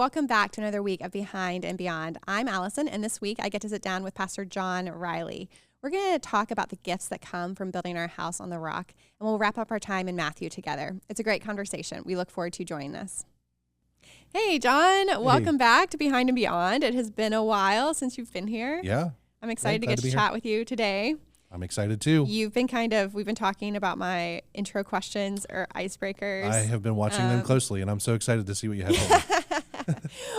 welcome back to another week of Behind and Beyond. I'm Allison, and this week I get to sit down with Pastor John Riley. We're going to talk about the gifts that come from building our house on the rock, and we'll wrap up our time in Matthew together. It's a great conversation. We look forward to joining us. Hey, John, welcome back to Behind and Beyond. It has been a while since you've been here. Yeah. I'm excited to get to chat with you today. I'm excited too. We've been talking about my intro questions or icebreakers. I have been watching them closely, and I'm so excited to see what you have for me.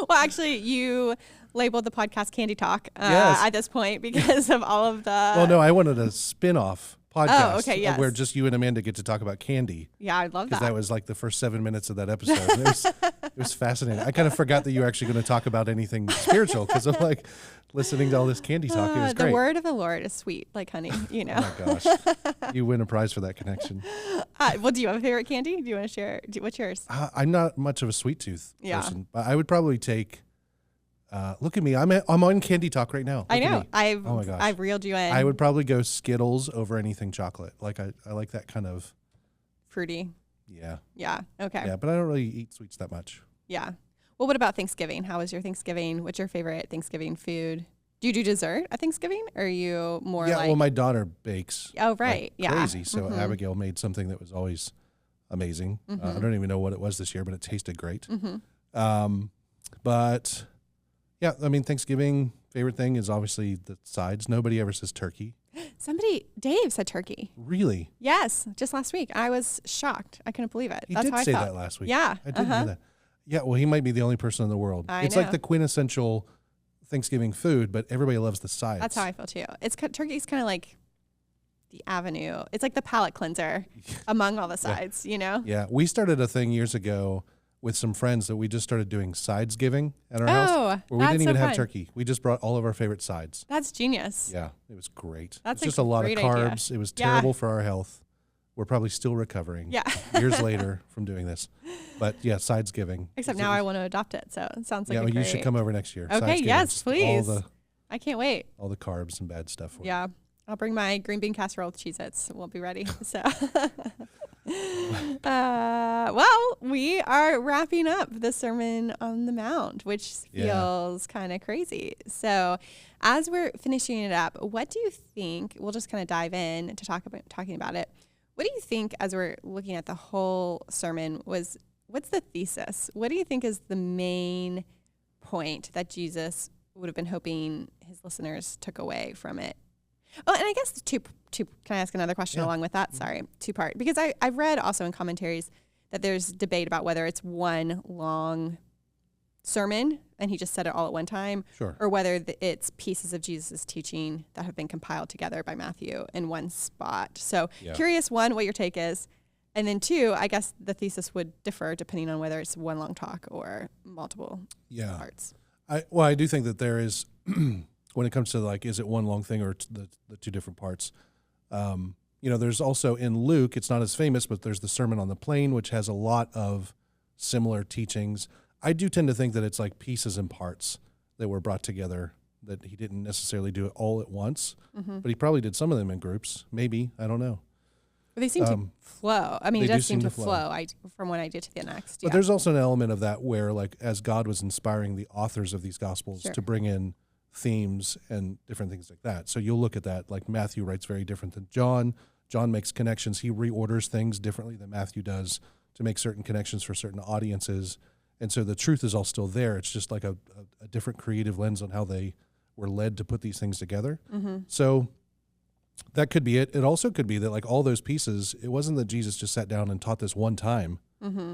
Well, actually, you labeled the podcast Candy Talk Yes. at this point because of all of the... Well, no, I wanted a spin-off podcast Oh, okay, yes. where just you and Amanda get to talk about candy. Yeah, I'd love that. Because that was like the first 7 minutes of that episode. It was fascinating. I kind of forgot that you were actually going to talk about anything spiritual because I'm like listening to all this candy talk. It was great. The word of the Lord is sweet like honey, you know. Oh, my gosh. You win a prize for that connection. Well, do you have a favorite candy? Do you want to share? What's yours? I'm not much of a sweet tooth Yeah. person, but I would probably take... look at me. I'm on Candy Talk right now. I know. Oh my gosh. I've reeled you in. I would probably go Skittles over anything chocolate. Like I like that kind of fruity. Yeah. Yeah. Okay. Yeah, but I don't really eat sweets that much. Yeah. Well, what about Thanksgiving? How was your Thanksgiving? What's your favorite Thanksgiving food? Do you do dessert at Thanksgiving? Or are you more Yeah, like... well, my daughter bakes. Oh, right. Like crazy. Yeah. So Abigail made something that was always amazing. I don't even know what it was this year, but it tasted great. But yeah, I mean, Thanksgiving, favorite thing is obviously the sides. Nobody ever says turkey. Dave said turkey. Really? Yes, just last week. I was shocked. I couldn't believe it. He That's did how I say felt. that last week. Yeah. I did hear that. Yeah, well, he might be the only person in the world. It's know. like the quintessential Thanksgiving food, but everybody loves the sides. That's how I feel too. Turkey's kind of like the avenue. It's like the palate cleanser among all the sides, you know? Yeah, we started a thing years ago with some friends that we just started doing sides giving at our house. Where we didn't even have turkey. We just brought all of our favorite sides. That's genius. Yeah, it was great. That's just a lot of great carbs. idea. It was terrible for our health. We're probably still recovering years later from doing this. But yeah, sides giving. Except now I want to adopt it, so it sounds like well, you should come over next year. Okay, yes, please. I can't wait. All the carbs and bad stuff. Yeah, I'll bring my green bean casserole with Cheez-Its. We'll be ready. So, well, we are wrapping up the Sermon on the Mount, which feels kind of crazy. So, as we're finishing it up, what do you think? We'll just kind of dive in to talking about it. What do you think, as we're looking at the whole sermon, what's the thesis? What do you think is the main point that Jesus would have been hoping his listeners took away from it? Oh, and I guess two. Can I ask another question along with that? Sorry, two-part. Because I've read also in commentaries that there's debate about whether it's one long sermon and he just said it all at one time, or whether it's pieces of Jesus' teaching that have been compiled together by Matthew in one spot. So curious, one, what your take is. And then two, I guess the thesis would differ depending on whether it's one long talk or multiple parts. I do think that there is... when it comes to like, is it one long thing or the two different parts? There's also in Luke, it's not as famous, but there's the Sermon on the Plain, which has a lot of similar teachings. I do tend to think that it's like pieces and parts that were brought together, that he didn't necessarily do it all at once, but he probably did some of them in groups. Maybe, I don't know. But they seem to flow. I mean, it does seem to flow from one idea to the next. But there's also an element of that where, like, as God was inspiring the authors of these Gospels to bring in themes and different things like that. So you'll look at that, like Matthew writes very different than John. John makes connections. He reorders things differently than Matthew does to make certain connections for certain audiences. And so the truth is all still there. It's just like a different creative lens on how they were led to put these things together. So that could be it. It also could be that like all those pieces, it wasn't that Jesus just sat down and taught this one time.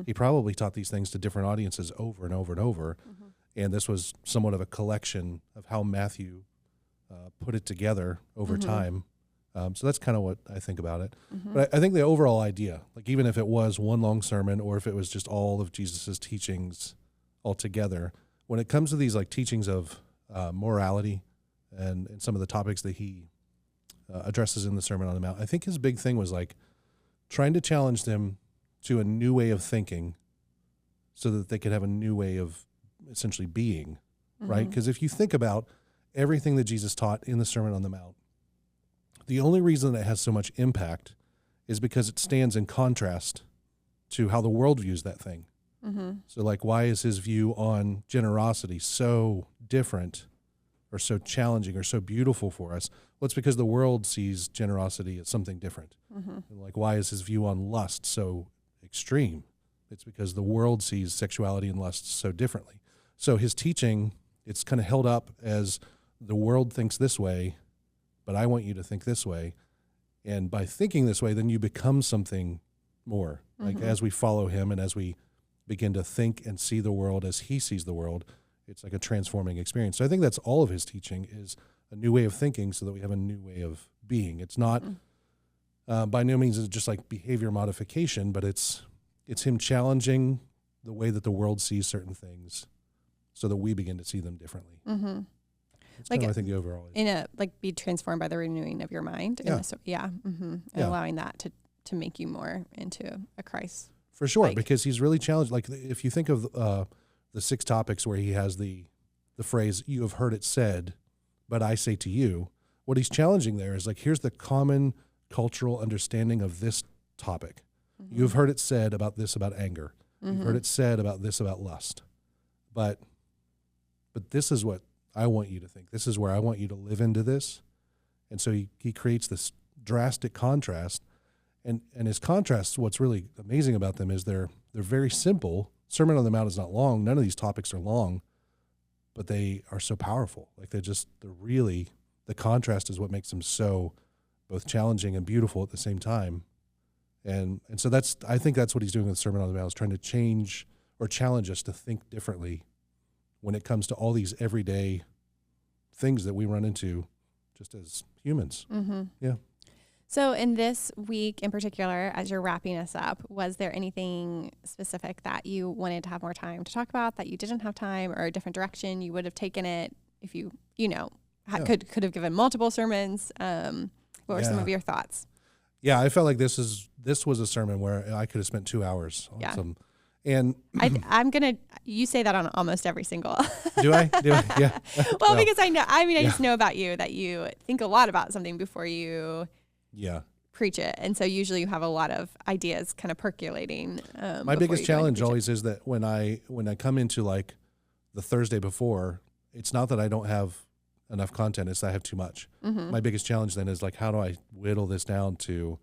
He probably taught these things to different audiences over and over and over. And this was somewhat of a collection of how Matthew put it together over time. So that's kind of what I think about it. But I think the overall idea, like even if it was one long sermon or if it was just all of Jesus's teachings all together, when it comes to these like teachings of morality and some of the topics that he addresses in the Sermon on the Mount, I think his big thing was like trying to challenge them to a new way of thinking so that they could have a new way of essentially being, right? Because if you think about everything that Jesus taught in the Sermon on the Mount, the only reason it has so much impact is because it stands in contrast to how the world views that thing. So like, why is his view on generosity so different or so challenging or so beautiful for us? Well, it's because the world sees generosity as something different. And like, why is his view on lust so extreme? It's because the world sees sexuality and lust so differently. So his teaching, it's kind of held up as the world thinks this way, but I want you to think this way. And by thinking this way, then you become something more. Like as we follow him and as we begin to think and see the world as he sees the world, it's like a transforming experience. So I think that's all of his teaching, is a new way of thinking so that we have a new way of being. It's not, by no means is it just like behavior modification, but it's him challenging the way that the world sees certain things so that we begin to see them differently. That's Like, kind of, I think, the overall is. Be transformed by the renewing of your mind. Yeah. And allowing that to make you more into a Christ. For sure, because he's really challenged. Like if you think of the 6 topics where he has the phrase, "You have heard it said, but I say to you," what he's challenging there is like, here's the common cultural understanding of this topic. You have heard it said about this, about anger. You've heard it said about this, about lust. But this is what I want you to think. This is where I want you to live into this. And so he creates this drastic contrast. And his contrasts, what's really amazing about them is they're very simple. Sermon on the Mount is not long. None of these topics are long, but they are so powerful. Like they're really, the contrast is what makes them so both challenging and beautiful at the same time. And so I think that's what he's doing with Sermon on the Mount, is trying to change or challenge us to think differently when it comes to all these everyday things that we run into just as humans. Yeah. So in this week in particular, as you're wrapping us up, was there anything specific that you wanted to have more time to talk about that you didn't have time, or a different direction you would have taken it if you could have given multiple sermons? What were some of your thoughts? Yeah, I felt like this was a sermon where I could have spent 2 hours on some. And you say that on almost every single. Do I? Yeah. Well, because I just know about you that you think a lot about something before you preach it. And so usually you have a lot of ideas kind of percolating. My biggest challenge always is that when I come into like the Thursday before, it's not that I don't have enough content, it's that I have too much. My biggest challenge then is like, how do I whittle this down to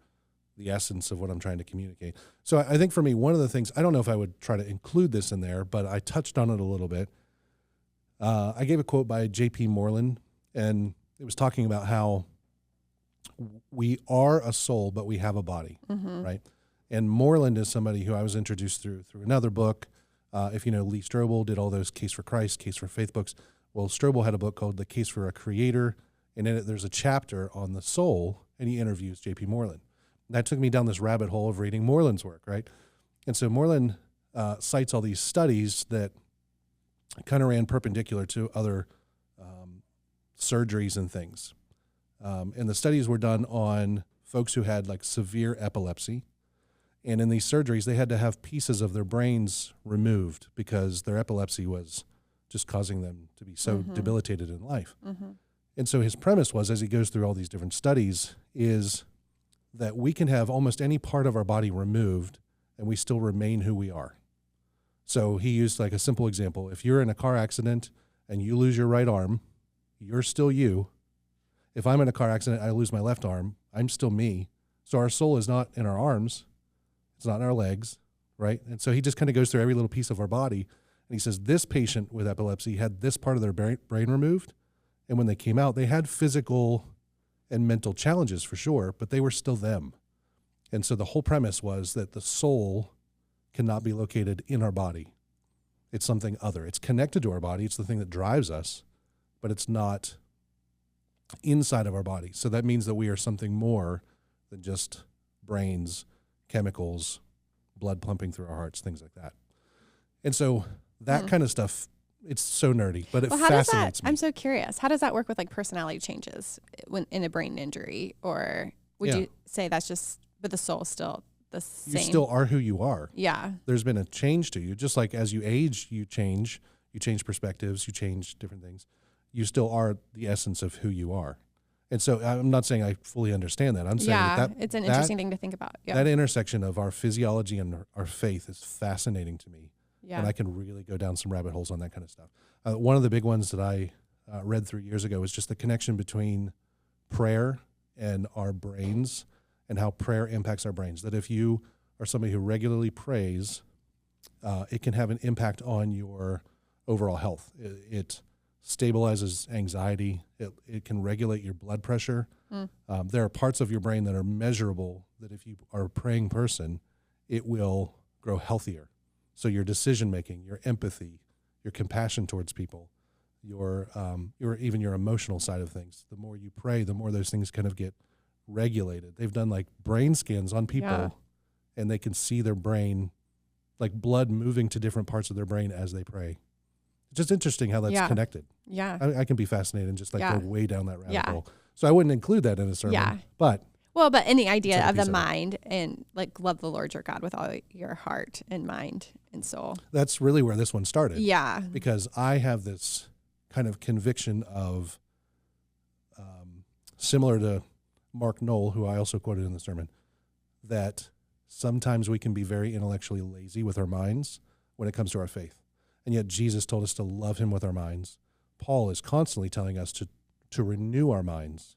the essence of what I'm trying to communicate? So I think for me, one of the things, I don't know if I would try to include this in there, but I touched on it a little bit. I gave a quote by J.P. Moreland, and it was talking about how we are a soul, but we have a body, right? And Moreland is somebody who I was introduced through another book. If you know, Lee Strobel did all those Case for Christ, Case for Faith books. Well, Strobel had a book called The Case for a Creator, and in it there's a chapter on the soul, and he interviews J.P. Moreland. That took me down this rabbit hole of reading Moreland's work, right? And so Moreland cites all these studies that kind of ran perpendicular to other surgeries and things. And the studies were done on folks who had like severe epilepsy. And in these surgeries, they had to have pieces of their brains removed because their epilepsy was just causing them to be so debilitated in life. And so his premise was, as he goes through all these different studies, is that we can have almost any part of our body removed and we still remain who we are. So he used like a simple example. If you're in a car accident and you lose your right arm, you're still you. If I'm in a car accident, I lose my left arm, I'm still me. So our soul is not in our arms. It's not in our legs, right? And so he just kind of goes through every little piece of our body. And he says, this patient with epilepsy had this part of their brain removed. And when they came out, they had physical and mental challenges for sure, but they were still them. And so the whole premise was that the soul cannot be located in our body. It's something other. It's connected to our body. It's the thing that drives us, but it's not inside of our body. So that means that we are something more than just brains, chemicals, blood pumping through our hearts, things like that. And so that kind of stuff, it's so nerdy, but it fascinates me. I'm so curious. How does that work with like personality changes when in a brain injury? Or would you say that's just, but the soul is still the same? You still are who you are. Yeah. There's been a change to you. Just like as you age, you change perspectives, you change different things. You still are the essence of who you are. And so I'm not saying I fully understand that. I'm saying that it's an interesting thing to think about. Yeah. That intersection of our physiology and our faith is fascinating to me. Yeah. And I can really go down some rabbit holes on that kind of stuff. One of the big ones that I read 3 years ago was just the connection between prayer and our brains and how prayer impacts our brains. That if you are somebody who regularly prays, it can have an impact on your overall health. It stabilizes anxiety. It can regulate your blood pressure. There are parts of your brain that are measurable that if you are a praying person, it will grow healthier. So your decision-making, your empathy, your compassion towards people, your even your emotional side of things. The more you pray, the more those things kind of get regulated. They've done like brain scans on people, and they can see their brain, like blood moving to different parts of their brain as they pray. It's just interesting how that's connected. Yeah. I can be fascinated and just like go way down that rabbit hole. So I wouldn't include that in a sermon, but any idea of the mind and like love the Lord your God with all your heart and mind and soul. That's really where this one started. Yeah. Because I have this kind of conviction of, similar to Mark Knoll, who I also quoted in the sermon, that sometimes we can be very intellectually lazy with our minds when it comes to our faith. And yet Jesus told us to love him with our minds. Paul is constantly telling us to renew our minds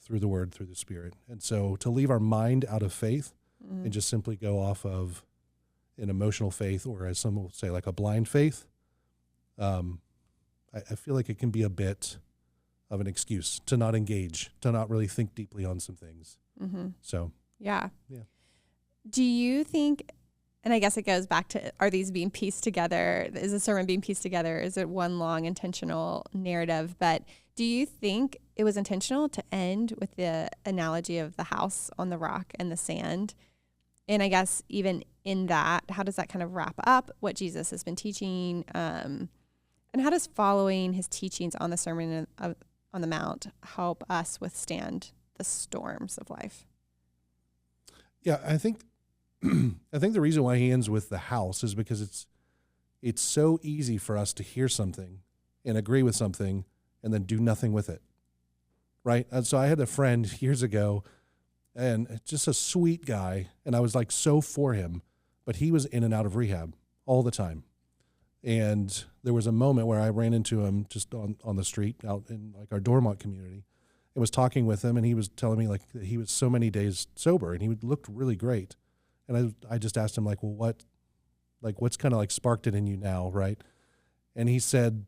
through the word, through the Spirit. And so to leave our mind out of faith and just simply go off of an emotional faith, or as some will say, like a blind faith, I feel like it can be a bit of an excuse to not engage, to not really think deeply on some things. So, yeah. Do you think, and I guess it goes back to, are these being pieced together? Is the sermon being pieced together? Is it one long intentional narrative? But do you think it was intentional to end with the analogy of the house on the rock and the sand? And I guess even in that, how does that kind of wrap up what Jesus has been teaching? And how does following his teachings on the Sermon on the Mount help us withstand the storms of life? Yeah, I think the reason why he ends with the house is because it's so easy for us to hear something and agree with something and then do nothing with it, right? And so I had a friend years ago, and just a sweet guy, and I was like so for him, but he was in and out of rehab all the time. And there was a moment where I ran into him just on the street out in like our Dormont community and was talking with him, and he was telling me like that he was so many days sober and he looked really great. And I just asked him like, well, what's kind of like sparked it in you now, right? And he said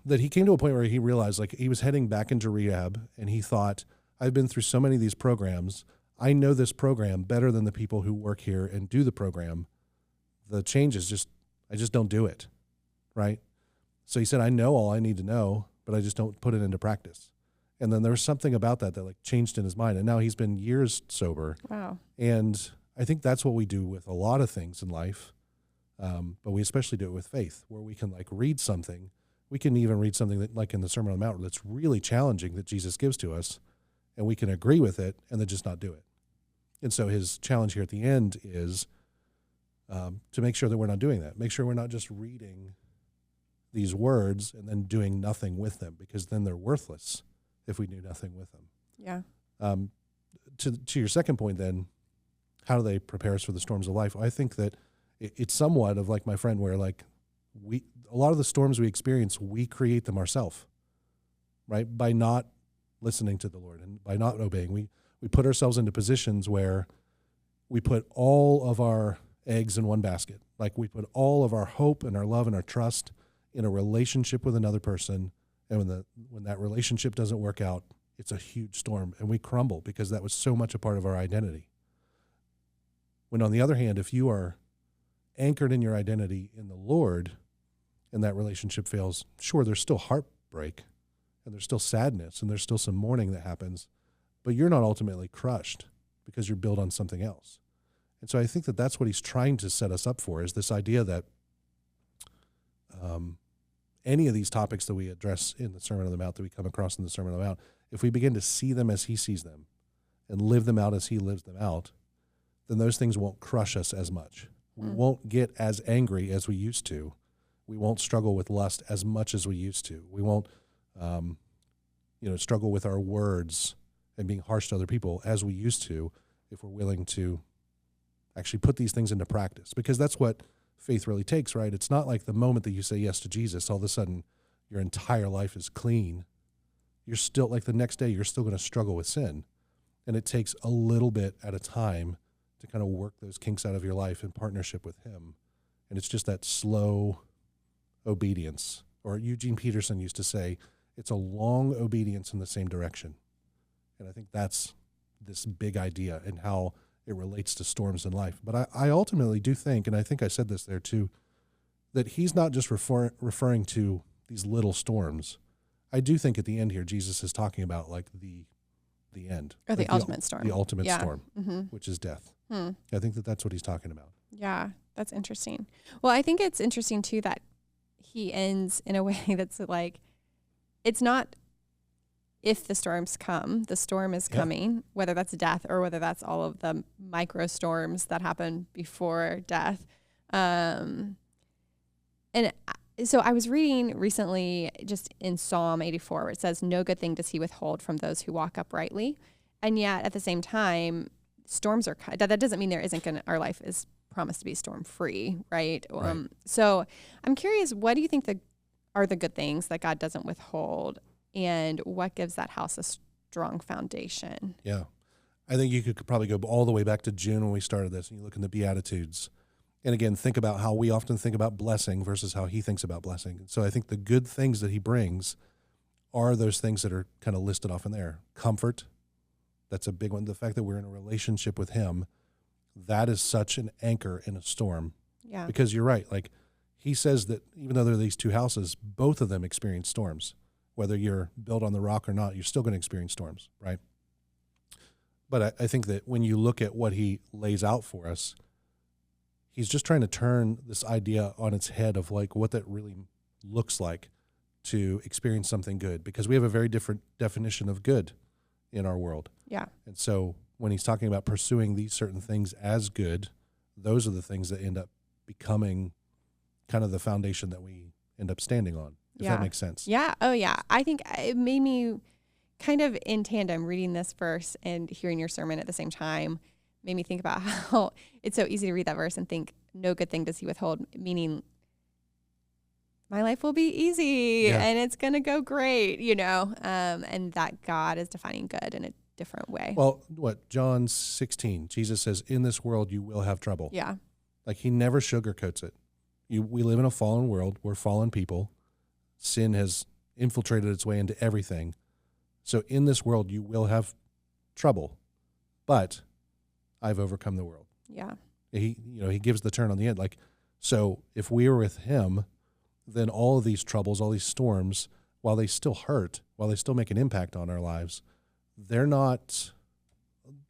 that he came to a point where he realized like he was heading back into rehab, and he thought, I've been through so many of these programs. I know this program better than the people who work here and do the program. The change is I just don't do it, right? So he said, I know all I need to know, but I just don't put it into practice. And then there was something about that like changed in his mind. And now he's been years sober. Wow. And I think that's what we do with a lot of things in life. But we especially do it with faith, where we can like read something. We can even read something that like in the Sermon on the Mount that's really challenging that Jesus gives to us, and we can agree with it and then just not do it. And so his challenge here at the end is to make sure that we're not doing that. Make sure we're not just reading these words and then doing nothing with them, because then they're worthless if we do nothing with them. Yeah. To your second point then, how do they prepare us for the storms of life? I think that it's somewhat of like my friend, where like a lot of the storms we experience, we create them ourselves, right? By not listening to the Lord and by not obeying. We put ourselves into positions where we put all of our eggs in one basket. Like we put all of our hope and our love and our trust in a relationship with another person. And when that relationship doesn't work out, it's a huge storm, and we crumble because that was so much a part of our identity. When on the other hand, if you are anchored in your identity in the Lord and that relationship fails, sure, there's still heartbreak and there's still sadness and there's still some mourning that happens, but you're not ultimately crushed because you're built on something else. And so I think that that's what he's trying to set us up for, is this idea that any of these topics that we address in the Sermon on the Mount, that we come across in the Sermon on the Mount, if we begin to see them as he sees them and live them out as he lives them out, then those things won't crush us as much. We won't get as angry as we used to. We won't struggle with lust as much as we used to. We won't, struggle with our words and being harsh to other people as we used to, if we're willing to actually put these things into practice. Because that's what faith really takes, right? It's not like the moment that you say yes to Jesus, all of a sudden your entire life is clean. You're still, like the next day, you're still going to struggle with sin. And it takes a little bit at a time to kind of work those kinks out of your life in partnership with him. And it's just that slow obedience. Or Eugene Peterson used to say, it's a long obedience in the same direction. And I think that's this big idea and how it relates to storms in life. But I ultimately do think, and I think I said this there too, that he's not just referring to these little storms. I do think at the end here, Jesus is talking about like the end. Or like the ultimate storm. The ultimate storm, which is death. I think that that's what he's talking about. Yeah, that's interesting. Well, I think it's interesting too that he ends in a way that's like, it's not if the storms come, the storm is coming, whether that's death or whether that's all of the micro storms that happen before death. And so I was reading recently just in Psalm 84, where it says, no good thing does he withhold from those who walk uprightly. And yet at the same time, storms are, that doesn't mean there isn't going to, our life is promised to be storm free, right? So I'm curious, what do you think are the good things that God doesn't withhold, and what gives that house a strong foundation? Yeah. I think you could probably go all the way back to June when we started this, and you look in the Beatitudes. And again, think about how we often think about blessing versus how he thinks about blessing. So I think the good things that he brings are those things that are kind of listed off in there. Comfort, that's a big one. The fact that we're in a relationship with him, that is such an anchor in a storm. Yeah. Because you're right. Like he says that even though there are these two houses, both of them experience storms. Whether you're built on the rock or not, you're still going to experience storms, right? But I think that when you look at what he lays out for us, he's just trying to turn this idea on its head of like what that really looks like to experience something good, because we have a very different definition of good in our world. Yeah. And so when he's talking about pursuing these certain things as good, those are the things that end up becoming kind of the foundation that we end up standing on, if that makes sense. Yeah. Oh, yeah. I think it made me kind of in tandem reading this verse and hearing your sermon at the same time, made me think about how it's so easy to read that verse and think, no good thing does he withhold, meaning my life will be easy and it's going to go great, and that God is defining good in a different way. Well, John 16, Jesus says, in this world you will have trouble. Yeah. Like he never sugarcoats it. We live in a fallen world. We're fallen people. Sin has infiltrated its way into everything. So in this world you will have trouble, but I've overcome the world. Yeah. He gives the turn on the end. Like, so if we were with him, then all of these troubles, all these storms, while they still hurt, while they still make an impact on our lives, they're not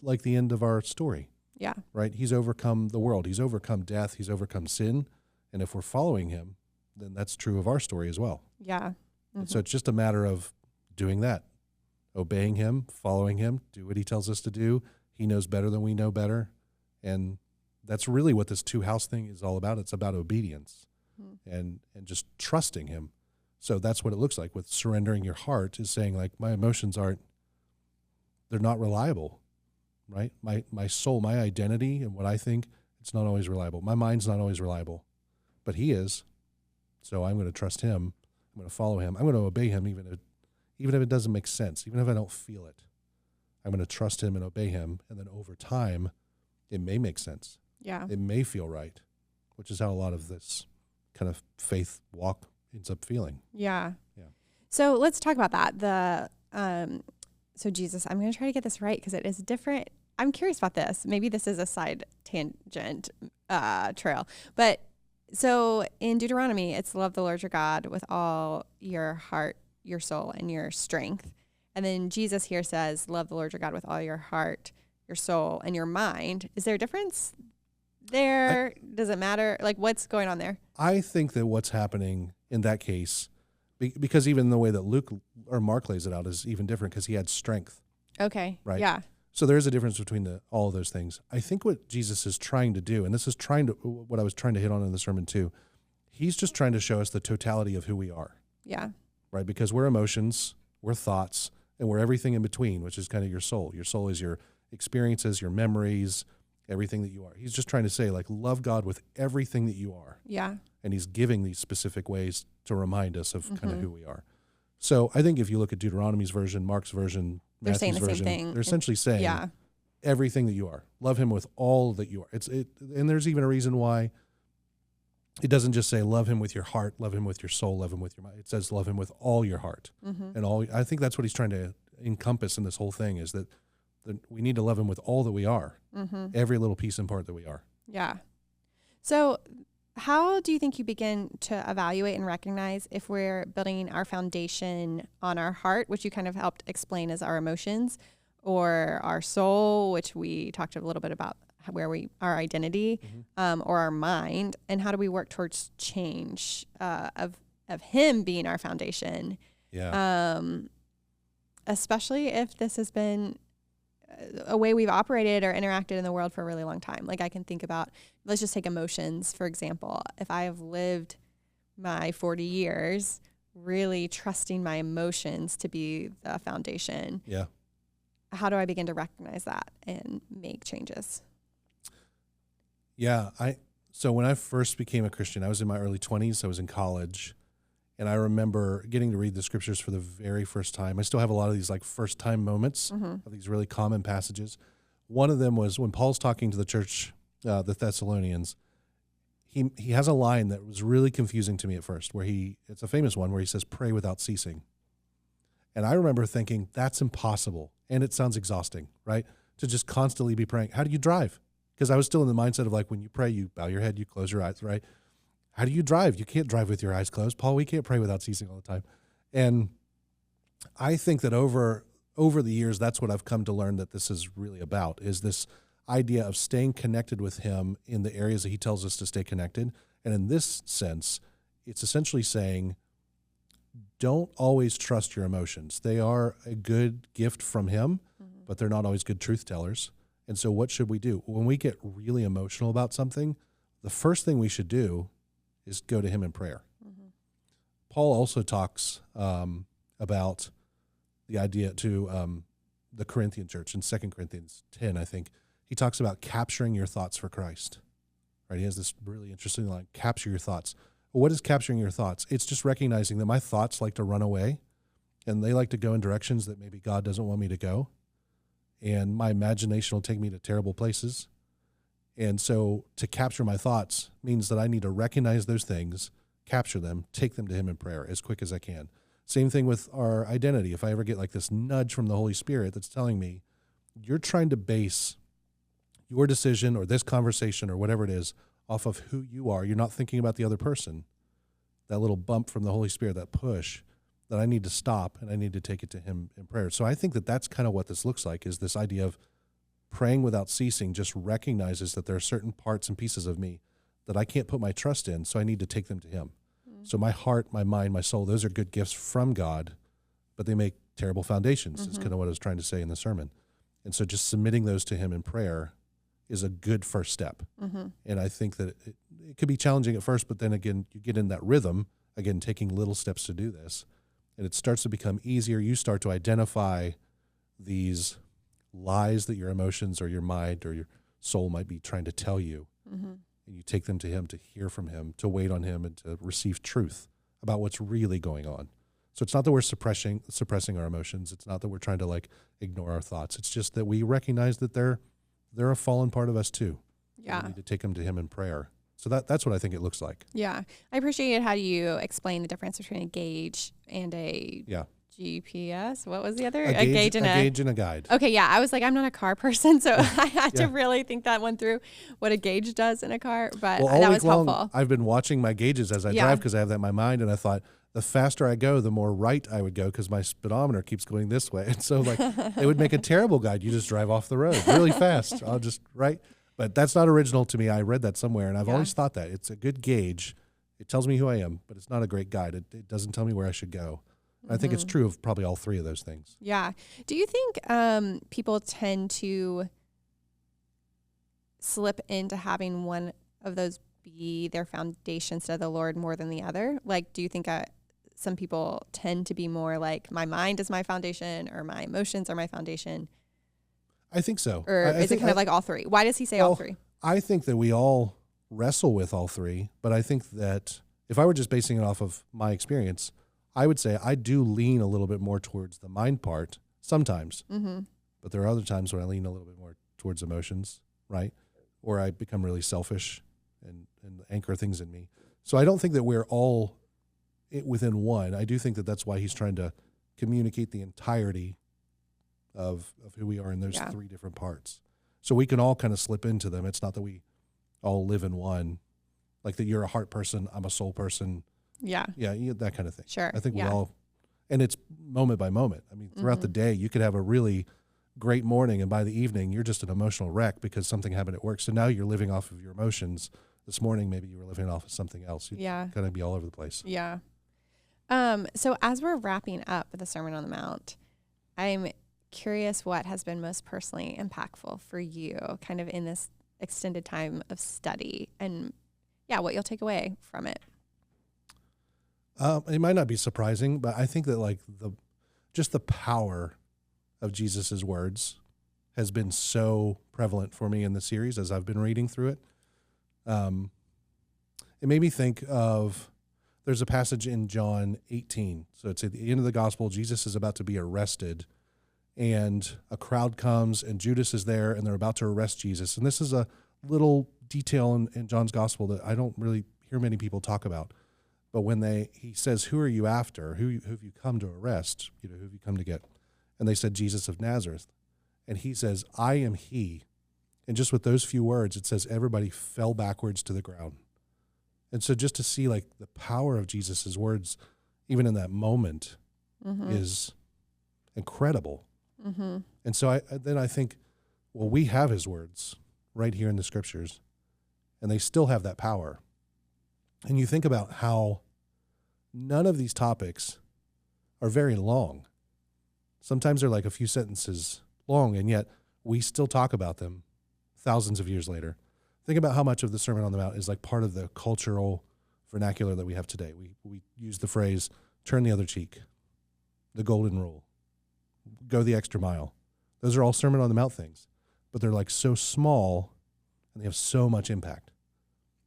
like the end of our story. Yeah. Right? He's overcome the world. He's overcome death. He's overcome sin. And if we're following him, then that's true of our story as well. Yeah. Mm-hmm. And so it's just a matter of doing that, obeying him, following him, do what he tells us to do. He knows better than we know better. And that's really what this two house thing is all about. It's about obedience and just trusting him. So that's what it looks like with surrendering your heart, is saying like, my emotions they're not reliable, right? My soul, my identity and what I think, it's not always reliable. My mind's not always reliable, but he is. So I'm going to trust him. I'm going to follow him. I'm going to obey him even if it doesn't make sense, even if I don't feel it. I'm going to trust him and obey him. And then over time, it may make sense. Yeah. It may feel right, which is how a lot of this kind of faith walk ends up feeling. Yeah. Yeah. So let's talk about that. So Jesus, I'm going to try to get this right because it is different. I'm curious about this. Maybe this is a side tangent trail. But so in Deuteronomy, it's love the Lord your God with all your heart, your soul, and your strength. And then Jesus here says, love the Lord your God with all your heart, your soul, and your mind. Is there a difference there? Does it matter? Like, what's going on there? I think that what's happening in that case, because even the way that Luke or Mark lays it out is even different, because he had strength. Okay. Right. Yeah. So there is a difference between all of those things. I think what Jesus is trying to do, and this is what I was trying to hit on in the sermon too, he's just trying to show us the totality of who we are. Yeah. Right? Because we're emotions, we're thoughts, and we're everything in between, which is kind of your soul. Your soul is your experiences, your memories, everything that you are. He's just trying to say, like, love God with everything that you are. Yeah. And he's giving these specific ways to remind us of kind of who we are. So I think if you look at Deuteronomy's version, Mark's version, They're saying Matthew's the version, same thing. they're essentially saying everything that you are. Love him with all that you are. And there's even a reason why it doesn't just say love him with your heart, love him with your soul, love him with your mind. It says love him with all your heart. And all. I think that's what he's trying to encompass in this whole thing, is that we need to love him with all that we are, every little piece and part that we are. Yeah. So how do you think you begin to evaluate and recognize if we're building our foundation on our heart, which you kind of helped explain as our emotions, or our soul, which we talked a little bit about our identity, or our mind, and how do we work towards change of him being our foundation? Yeah. Especially if this has been a way we've operated or interacted in the world for a really long time. Like I can think about, let's just take emotions, for example. If I have lived my 40 years really trusting my emotions to be the foundation, how do I begin to recognize that and make changes? Yeah. So when I first became a Christian, I was in my early 20s. I was in college. And I remember getting to read the scriptures for the very first time. I still have a lot of these like first time moments of these really common passages. One of them was when Paul's talking to the church, the Thessalonians. He has a line that was really confusing to me at first, where it's a famous one where he says, "Pray without ceasing." And I remember thinking, that's impossible. And it sounds exhausting, right? To just constantly be praying. How do you drive? Because I was still in the mindset of like, when you pray, you bow your head, you close your eyes, right? How do you drive? You can't drive with your eyes closed. Paul, we can't pray without ceasing all the time. And I think that over the years, that's what I've come to learn that this is really about, is this idea of staying connected with him in the areas that he tells us to stay connected. And in this sense, it's essentially saying, don't always trust your emotions. They are a good gift from him, but they're not always good truth tellers. And so what should we do? When we get really emotional about something, the first thing we should do is go to him in prayer. Paul also talks about the idea to the Corinthian church in 2 Corinthians 10, I think. He talks about capturing your thoughts for Christ. Right? He has this really interesting line, capture your thoughts. Well, what is capturing your thoughts? It's just recognizing that my thoughts like to run away, and they like to go in directions that maybe God doesn't want me to go. And my imagination will take me to terrible places. And so to capture my thoughts means that I need to recognize those things, capture them, take them to him in prayer as quick as I can. Same thing with our identity. If I ever get like this nudge from the Holy Spirit that's telling me, you're trying to base your decision or this conversation or whatever it is off of who you are, you're not thinking about the other person, that little bump from the Holy Spirit, that push, that I need to stop and I need to take it to him in prayer. So I think that that's kind of what this looks like, is this idea of praying without ceasing just recognizes that there are certain parts and pieces of me that I can't put my trust in, so I need to take them to him. So my heart, my mind, my soul, those are good gifts from God, but they make terrible foundations, is kind of what I was trying to say in the sermon. And so just submitting those to him in prayer is a good first step. And I think that it could be challenging at first, but then again, you get in that rhythm, again, taking little steps to do this, and it starts to become easier. You start to identify these lies that your emotions or your mind or your soul might be trying to tell you, and you take them to him to hear from him, to wait on him, and to receive truth about what's really going on. So it's not that we're suppressing our emotions. It's not that we're trying to like ignore our thoughts. It's just that we recognize that they're a fallen part of us too. Yeah. We need to take them to him in prayer. So that's what I think it looks like. Yeah. I appreciate how you explain the difference between a gauge and a GPS. What was the other? A gauge and a guide. Okay, yeah. I was like, I'm not a car person, so I had to really think that one through, what a gauge does in a car. But that was helpful. I've been watching my gauges as I drive because I have that in my mind, and I thought the faster I go, the more right I would go because my speedometer keeps going this way. And so like it would make a terrible guide. You just drive off the road really fast. I'll just But that's not original to me. I read that somewhere, and I've always thought that. It's a good gauge. It tells me who I am, but it's not a great guide. It doesn't tell me where I should go. I think it's true of probably all three of those things. Yeah. Do you think people tend to slip into having one of those be their foundation instead of the Lord more than the other? Like, do you think some people tend to be more like, my mind is my foundation or my emotions are my foundation? I think so. Or is it kind of like all three? Why does he say all three? I think that we all wrestle with all three, but I think that if I were just basing it off of my experience, I would say I do lean a little bit more towards the mind part sometimes, but there are other times when I lean a little bit more towards emotions, right? Or I become really selfish and anchor things in me. So I don't think that we're all within one. I do think that that's why he's trying to communicate the entirety of who we are in those three different parts. So we can all kind of slip into them. It's not that we all live in one, like that you're a heart person, I'm a soul person. Yeah, that kind of thing. Sure. I think we all, and it's moment by moment. I mean, throughout the day, you could have a really great morning, and by the evening, you're just an emotional wreck because something happened at work. So now you're living off of your emotions. This morning, maybe you were living off of something else. You'd kind of be all over the place. Yeah. So as we're wrapping up the Sermon on the Mount, I'm curious what has been most personally impactful for you kind of in this extended time of study, and what you'll take away from it. It might not be surprising, but I think that like just the power of Jesus's words has been so prevalent for me in the series as I've been reading through it. It made me think of, there's a passage in John 18. So it's at the end of the gospel. Jesus is about to be arrested, and a crowd comes, and Judas is there, and they're about to arrest Jesus. And this is a little detail in John's gospel that I don't really hear many people talk about. But when he says, "Who are you after? Who have you come to arrest? Who have you come to get?" And they said, "Jesus of Nazareth." And he says, "I am he." And just with those few words, it says everybody fell backwards to the ground. And so just to see like the power of Jesus's words, even in that moment, is incredible. And so I think, well, we have his words right here in the scriptures, and they still have that power. And you think about how none of these topics are very long. Sometimes they're like a few sentences long, and yet we still talk about them thousands of years later. Think about how much of the Sermon on the Mount is like part of the cultural vernacular that we have today. We use the phrase, turn the other cheek, the golden rule, go the extra mile. Those are all Sermon on the Mount things, but they're like so small and they have so much impact.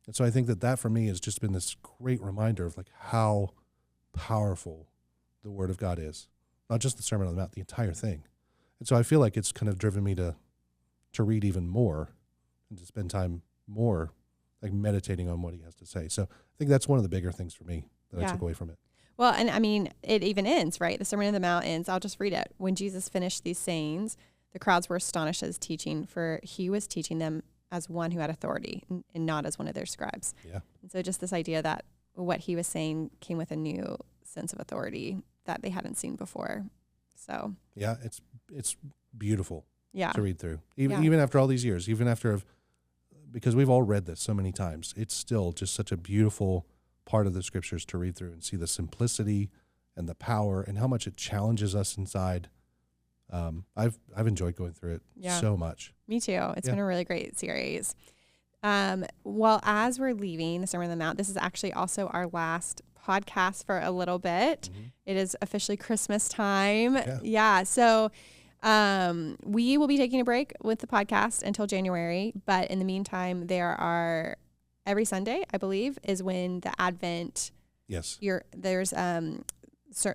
And so I think that for me has just been this great reminder of like how powerful the Word of God is. Not just the Sermon on the Mount, the entire thing. And so I feel like it's kind of driven me to read even more and to spend time more like meditating on what he has to say. So I think that's one of the bigger things for me that I took away from it. Well, and I mean, it even ends, right? The Sermon on the Mount ends. I'll just read it. When Jesus finished these sayings, the crowds were astonished at his teaching, for he was teaching them as one who had authority and not as one of their scribes. Yeah. And so just this idea that what he was saying came with a new sense of authority that they hadn't seen before. So yeah, it's beautiful to read through. Even after all these years, even after because we've all read this so many times, it's still just such a beautiful part of the scriptures to read through and see the simplicity and the power and how much it challenges us inside. I've enjoyed going through it so much. Me too. It's been a really great series. Well, as we're leaving the Sermon on the Mount, this is actually also our last podcast for a little bit. It is officially Christmas time. So we will be taking a break with the podcast until January. But in the meantime, there are every Sunday, I believe, is when the Advent. Yes. There's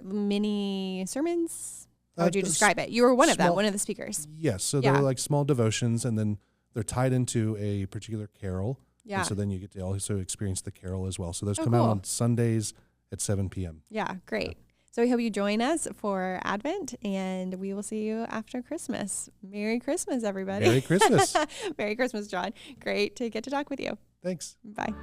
mini sermons. How would you describe it? You were one of them, one of the speakers. Yes. So they're like small devotions, and then they're tied into a particular carol. Yeah. And so then you get to also experience the carol as well. So those come out on Sundays at 7 p.m. Yeah, great. So we hope you join us for Advent, and we will see you after Christmas. Merry Christmas, everybody. Merry Christmas. Merry Christmas, John. Great to get to talk with you. Thanks. Bye.